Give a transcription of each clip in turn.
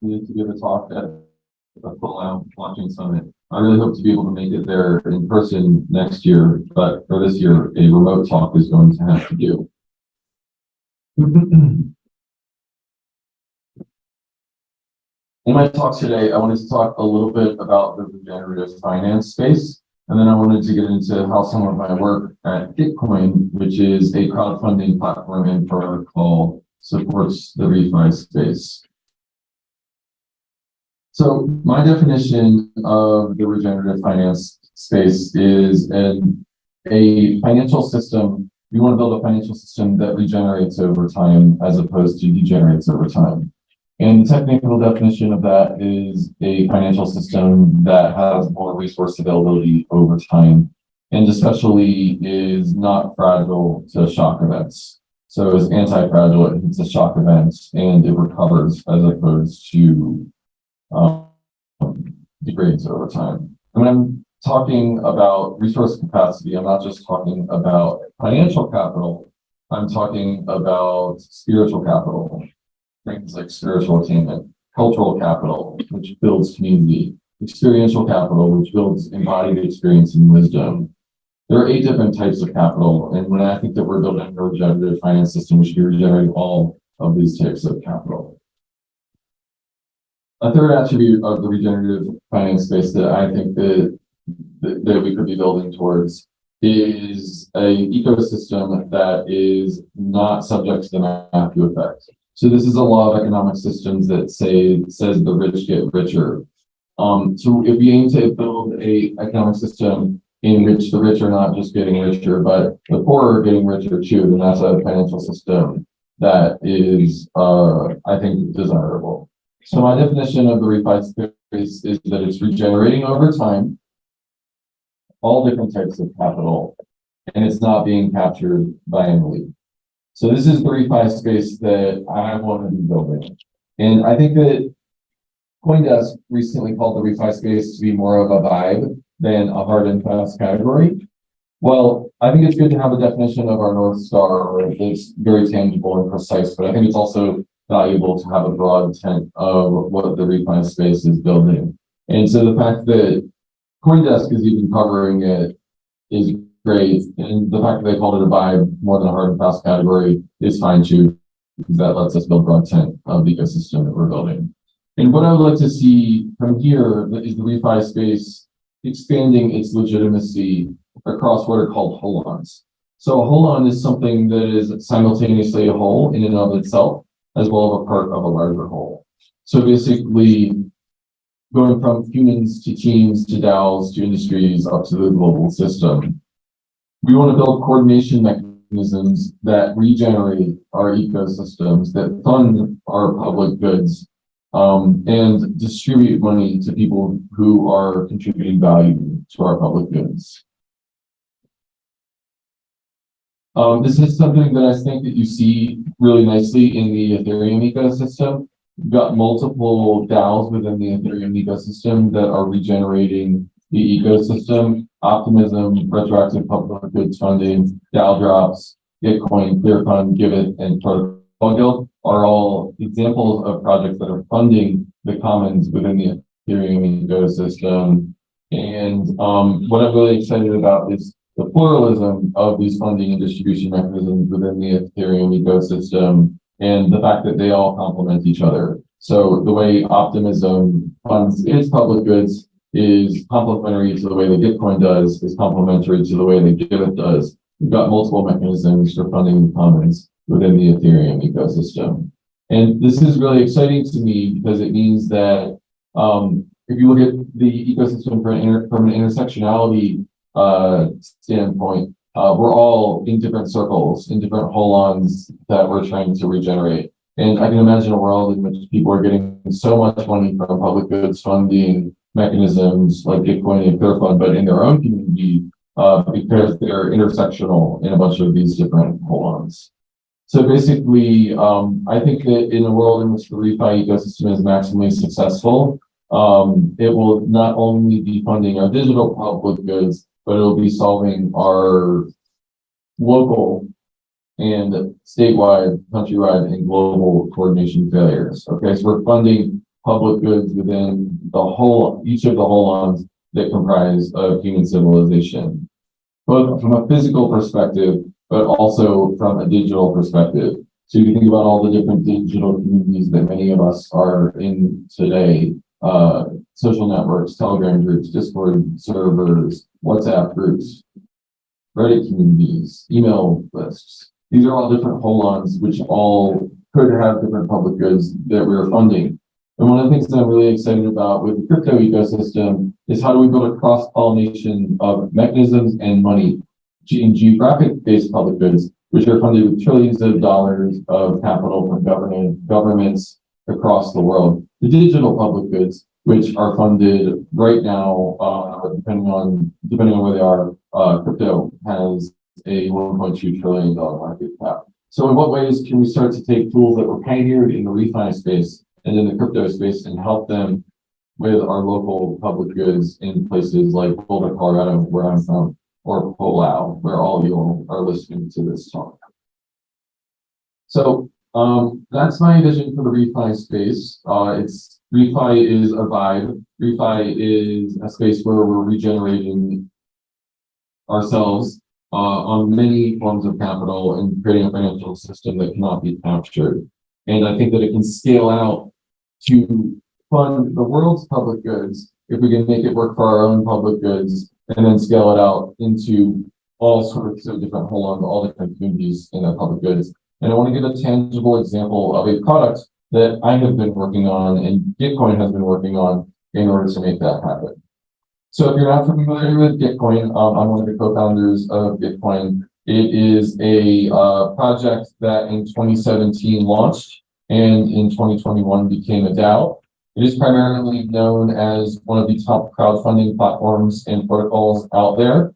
me to give a talk at the Palau Blockchain Summit. I really hope to be able to make it there in person next year, but for this year, a remote talk is going to have to do. In my talk today, I wanted to talk a little bit about the regenerative finance space, and then I wanted to get into how some of my work at Gitcoin, which is a crowdfunding platform and protocol, supports the Refi space. So my definition of the regenerative finance space is a financial system. We want to build a financial system that regenerates over time as opposed to degenerates over time. And the technical definition of that is a financial system that has more resource availability over time, and especially is not fragile to shock events. So it's anti-fragile, it hits a shock event and it recovers as opposed to degrades over time. And when I'm talking about resource capacity, I'm not just talking about financial capital, I'm talking about spiritual capital. Things like spiritual attainment, cultural capital, which builds community, experiential capital, which builds embodied experience and wisdom. There are 8 different types of capital, and when I think that we're building a regenerative finance system, we should be regenerating all of these types of capital. A third attribute of the regenerative finance space that I think that we could be building towards is an ecosystem that is not subject to the Matthew effect. So this is a law of economic systems that says the rich get richer. So if we aim to build a economic system in which the rich are not just getting richer, but the poor are getting richer too, then that's a financial system that is, I think, desirable. So my definition of the Refi space is that it's regenerating over time, all different types of capital, and it's not being captured by an elite. So this is the Refi space that I want to be building. And I think that CoinDesk recently called the Refi space to be more of a vibe than a hard and fast category. Well, I think it's good to have a definition of our North Star that's very tangible and precise, but I think it's also valuable to have a broad tent of what the Refi space is building. And so the fact that CoinDesk is even covering it is great, and the fact that they called it a vibe more than a hard and fast category is fine too, because that lets us build broad tent of the ecosystem that we're building. And what I would like to see from here is the Refi space expanding its legitimacy across what are called holons. So a holon is something that is simultaneously a whole in and of itself, as well as a part of a larger whole. So basically, going from humans to teams to DAOs to industries up to the global system. We want to build coordination mechanisms that regenerate our ecosystems, that fund our public goods, and distribute money to people who are contributing value to our public goods. This is something that I think that you see really nicely in the Ethereum ecosystem. We've got multiple DAOs within the Ethereum ecosystem that are regenerating the ecosystem. Optimism, retroactive public goods funding, DAO drops, Gitcoin, ClearFund, Giveth, and Protocol Guild are all examples of projects that are funding the commons within the Ethereum ecosystem. And what I'm really excited about is the pluralism of these funding and distribution mechanisms within the Ethereum ecosystem, and the fact that they all complement each other. So the way Optimism funds its public goods is complementary to the way that Gitcoin does, is complementary to the way that Giveth does. We've got multiple mechanisms for funding the commons within the Ethereum ecosystem. And this is really exciting to me because it means that if you look at the ecosystem from an intersectionality standpoint, we're all in different circles, in different holons that we're trying to regenerate. And I can imagine a world in which people are getting so much money from public goods funding mechanisms like Gitcoin and ClearFund, but in their own community, because they're intersectional in a bunch of these different holons. So basically, I think that in a world in which the Refi ecosystem is maximally successful, it will not only be funding our digital public goods, but it'll be solving our local and statewide, countrywide, and global coordination failures. Okay, so we're funding public goods within each of the holons that comprise of human civilization, both from a physical perspective, but also from a digital perspective. So you can think about all the different digital communities that many of us are in today, social networks, Telegram groups, Discord servers, WhatsApp groups, Reddit communities, email lists. These are all different holons, which all could have different public goods that we're funding. And one of the things that I'm really excited about with the crypto ecosystem is how do we build a cross-pollination of mechanisms and money in geographic-based public goods, which are funded with trillions of dollars of capital from governments across the world. The digital public goods, which are funded right now, depending on where they are, crypto has a $1.2 trillion market cap. So in what ways can we start to take tools that were pioneered in the refi space and in the crypto space and help them with our local public goods in places like Boulder, Colorado, where I'm from, or Palau, where all of you are listening to this talk. So that's my vision for the refi space. Refi is a vibe. Refi is a space where we're regenerating ourselves on many forms of capital and creating a financial system that cannot be captured. And I think that it can scale out to fund the world's public goods if we can make it work for our own public goods and then scale it out into all sorts of different holons, all different communities in the public goods. And I want to give a tangible example of a product that I have been working on and Gitcoin has been working on in order to make that happen. So if you're not familiar with Gitcoin, I'm one of the co-founders of Gitcoin. It is a project that in 2017 launched and in 2021 became a DAO. It is primarily known as one of the top crowdfunding platforms and protocols out there.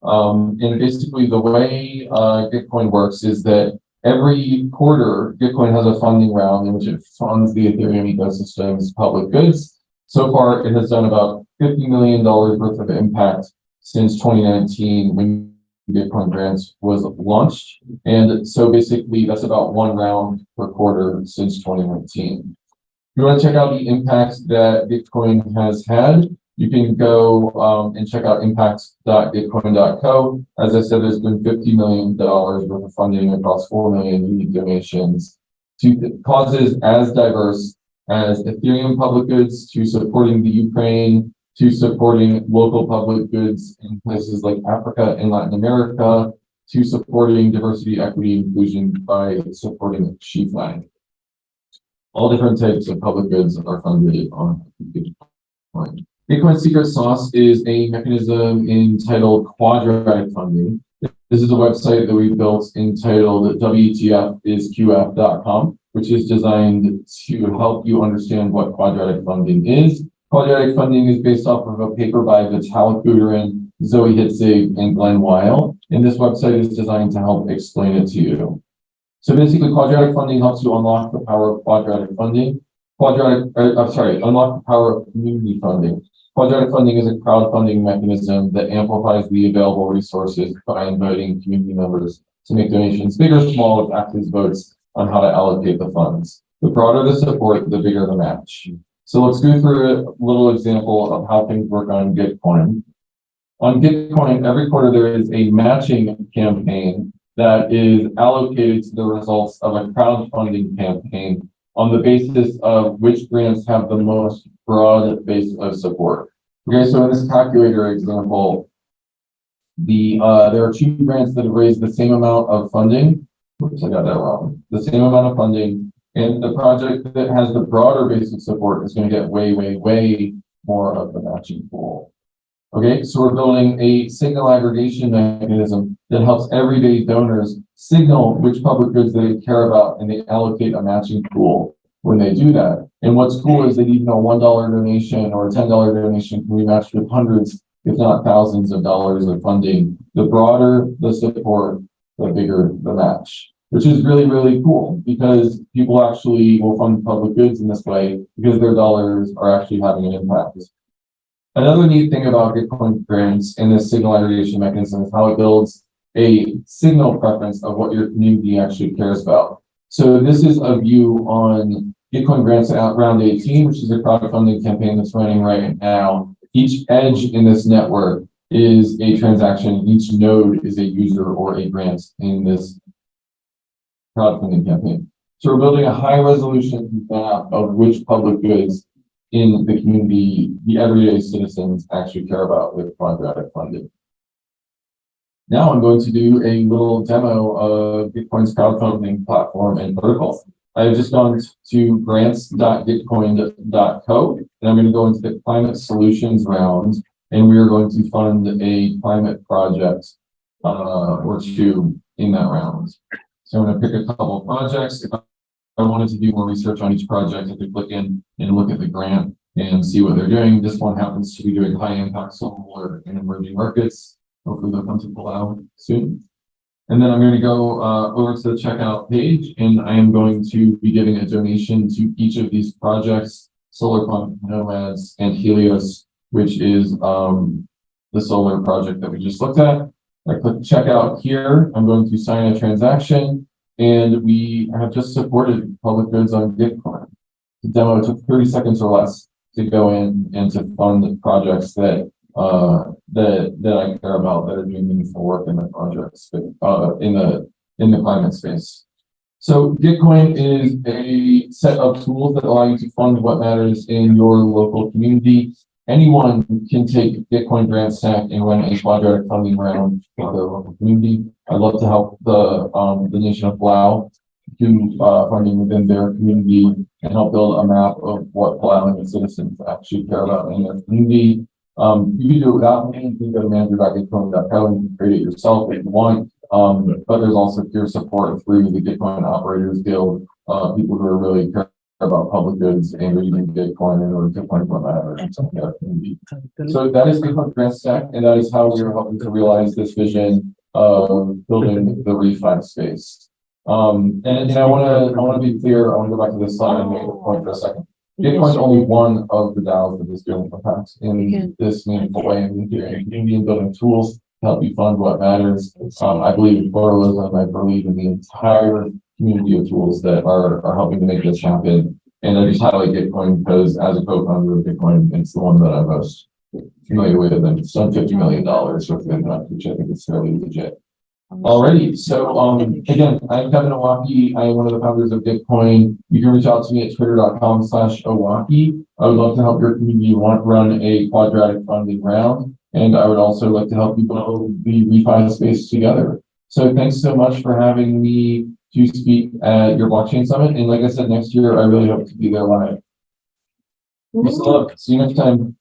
And basically the way Gitcoin works is that every quarter, Gitcoin has a funding round in which it funds the Ethereum ecosystem's public goods. So far, it has done about $50 million worth of impact since 2019 when Gitcoin Grants was launched. And so basically, that's about one round per quarter since 2019. If you want to check out the impact that Gitcoin has had, you can go and check out impact.gitcoin.co. As I said, there's been $50 million worth of funding across 4 million unique donations to causes as diverse as Ethereum public goods, to supporting the Ukraine, to supporting local public goods in places like Africa and Latin America, to supporting diversity, equity, inclusion by supporting Sheepland. All different types of public goods are funded on Gitcoin. Gitcoin secret sauce is a mechanism entitled quadratic funding. This is a website that we built entitled WTFisQF.com, which is designed to help you understand what quadratic funding is. Quadratic funding is based off of a paper by Vitalik Buterin, Zoe Hitzig, and Glenn Weil, and this website is designed to help explain it to you. So basically, quadratic funding helps you unlock the power of quadratic funding. Unlock the power of community funding. Quadratic funding is a crowdfunding mechanism that amplifies the available resources by inviting community members to make donations, big or small, with active votes on how to allocate the funds. The broader the support, the bigger the match. So let's go through a little example of how things work on Gitcoin. On Gitcoin, every quarter there is a matching campaign that is allocated to the results of a crowdfunding campaign on the basis of which grants have the most broad base of support. Okay, so in this calculator example, there are 2 grants that have raised the same amount of funding. Oops, I got that wrong. The same amount of funding, and the project that has the broader base of support is going to get way, way, way more of the matching pool. Okay, so we're building a signal aggregation mechanism that helps everyday donors signal which public goods they care about, and they allocate a matching pool when they do that. And what's cool is that even a $1 donation or a $10 donation can be matched with hundreds, if not thousands of dollars of funding. The broader the support, the bigger the match, which is really, really cool because people actually will fund public goods in this way because their dollars are actually having an impact. Another neat thing about Gitcoin grants and this signal aggregation mechanism is how it builds a signal preference of what your community actually cares about. So this is a view on Gitcoin grants out round 18, which is a crowdfunding campaign that's running right now. Each edge in this network is a transaction. Each node is a user or a grant in this crowdfunding campaign. So we're building a high resolution map of which public goods in the community the everyday citizens actually care about with quadratic funding. Now I'm going to do a little demo of Gitcoin's crowdfunding platform and protocol. I've just gone to grants.gitcoin.co, and I'm going to go into the climate solutions round, and we are going to fund a climate project or two in that round. So I'm going to pick a couple of projects. If I wanted to do more research on each project, I could click in and look at the grant and see what they're doing. This one happens to be doing high impact solar in emerging markets. Hopefully they'll come to Palau soon. And then I'm going to go over to the checkout page, and I am going to be giving a donation to each of these projects, Solar Pump, Nomads, and Helios, which is the solar project that we just looked at. I click checkout here. I'm going to sign a transaction, and we have just supported public goods on Gitcoin. The demo took 30 seconds or less to go in and to fund the projects that that I care about, that are doing meaningful work in the projects, in the climate space. So Gitcoin is a set of tools that allow you to fund what matters in your local community. Anyone can take Gitcoin grant stack and run a quadratic funding round for their local community. I'd love to help the nation of Palau do funding within their community and help build a map of what Palauan citizens actually care about in their community. You can do it without me. You can go to manager.gitcoin.co and you can create it yourself if you want. But there's also peer support through the Gitcoin Operators Guild, people who are really care about public goods and are using Gitcoin in order to fund what matters and something that community. So that is Gitcoin grant stack, and that is how we are helping to realize this vision of building the Refi space. And I want to be clear. I want to go back to this slide and make a point for a second. Gitcoin is only one of the DAOs that is doing impacts in this meaningful way, and community and building tools to help you fund what matters. I believe in pluralism. I believe in the entire community of tools that are helping to make this happen. And I just highlight Gitcoin because as a co-founder of Gitcoin, it's the one that I'm most familiar with, and it's done $50 million within that, which I think is fairly legit. Alrighty, so again, I'm Kevin Owocki. I am one of the founders of Gitcoin. You can reach out to me at twitter.com/Owocki. I would love to help your community run a quadratic funding round, and I would also like to help you build the Refi space together. So thanks so much for having me to speak at your blockchain summit. And like I said, next year, I really hope to be there live. Peace of luck. See you next time.